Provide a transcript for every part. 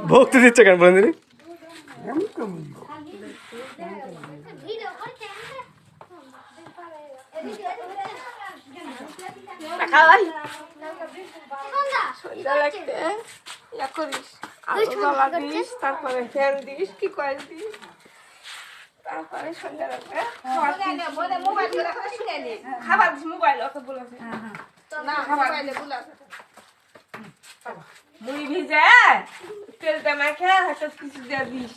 ভক্তি দিচ্ছে কেন বলেন দিদি? সন্ধ্যা লাগতে ইয়া করিস, আলো জ্বালা দিস, তারপরে ফ্যান দিস, কি কয়েল দিস, তারপরে সন্ধ্যা লাগবে খাবার দিস। মোবাইল ওকে বলেছে না, মোবাইলে বলেছে মুড়ি ভিজে তেলটা মাখে হয়তো কিছু দিয়ে দিস।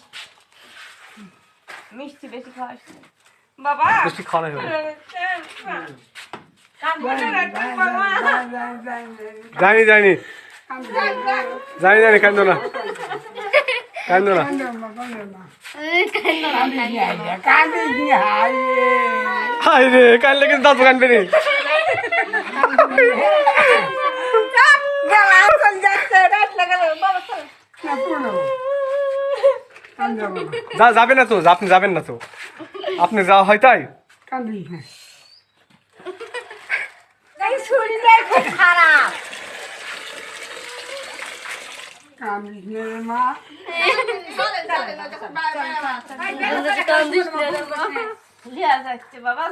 মিষ্টি বেশি খাওয়াস না বাবা, মিষ্টি খাওয়া হবে। জানি জানি জানি জানি, কান্দো না কান্দো না। হাই রে, কানলে কিন্তু দাঁত কানবে নি। যাবে না তো, আপনি যাবেন না তো, আপনি যাওয়া হয় তাই। খারাপ বাবা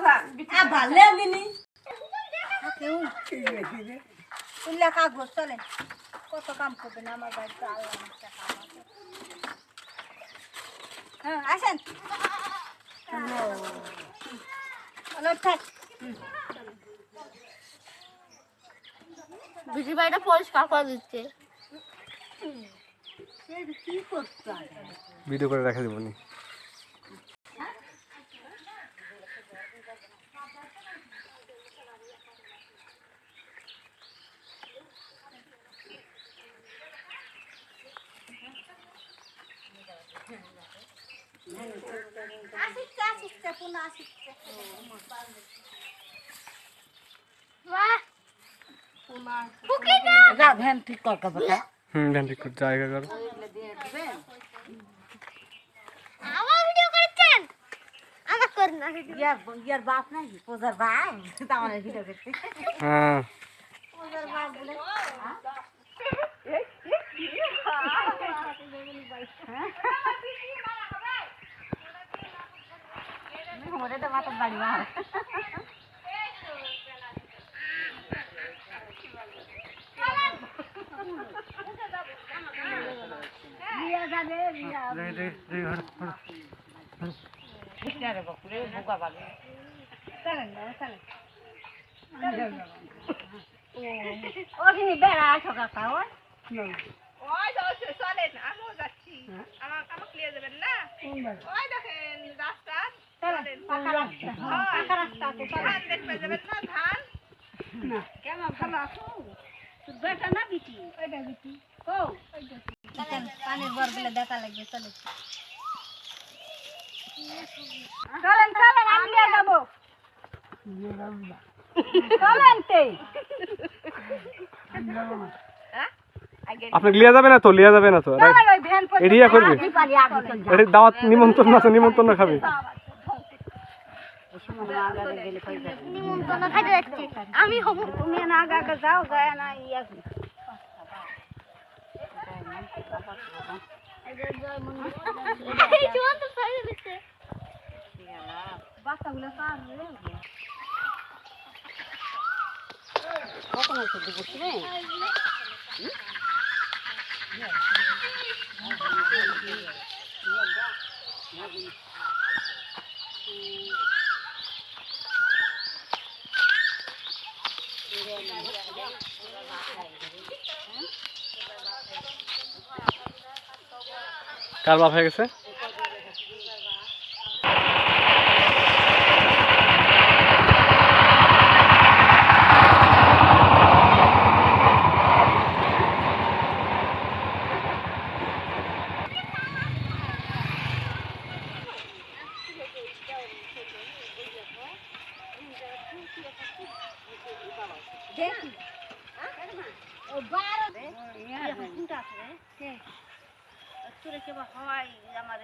ভালো দিনি কাগজ চলে কত কাম করবেন আমার বাড়িতে। হ্যাঁ আসেন, বিক্রি বাড়িটা পরিষ্কার করে দিচ্ছে। ভিডিও করে রেখে দেবো নি। ভ্যান ঠিক করতে পারে। ভ্যান ঠিক করে জায়গা করো। আমার ভিডিও করছেন, আমার করেন না। ইয়ার বাপ নাই, পোজার বাপ আমার ভিডিও করতে। হ্যাঁ পোজার বাপ বলে মাথার বাড়ি মার বেড়া আসো কাকা চলেন, আমিও যাচ্ছি। আমাকে নিয়ে যাবেন না? ওই দেখেন রাস্তা, ধান দেখতে যাবেন না? ধান কেমন ভালো আছো? বেটা না বিটি? ওইটা বিটি। ও পানির বরগুলো দেখা লাগবে। চলেন চলেন চলেন, আমি নিয়ে যাবো। চলেন আপনাকে লিয়া যাবে না তো, লিয়া যাবে না তো, এরিয়া করবে। এটা দাওয়াত নিমন্ত্রণ আছে, নিমন্ত্রণ খাবে। নিমন্ত্রণ খাইতে যাচ্ছি আমি, হব তুমি না আগে যাও, যায় না ইয়া বাচ্চাগুলো কখন ওষুধ বসবে? কার বাপ হয়ে গেছে? হয় আমার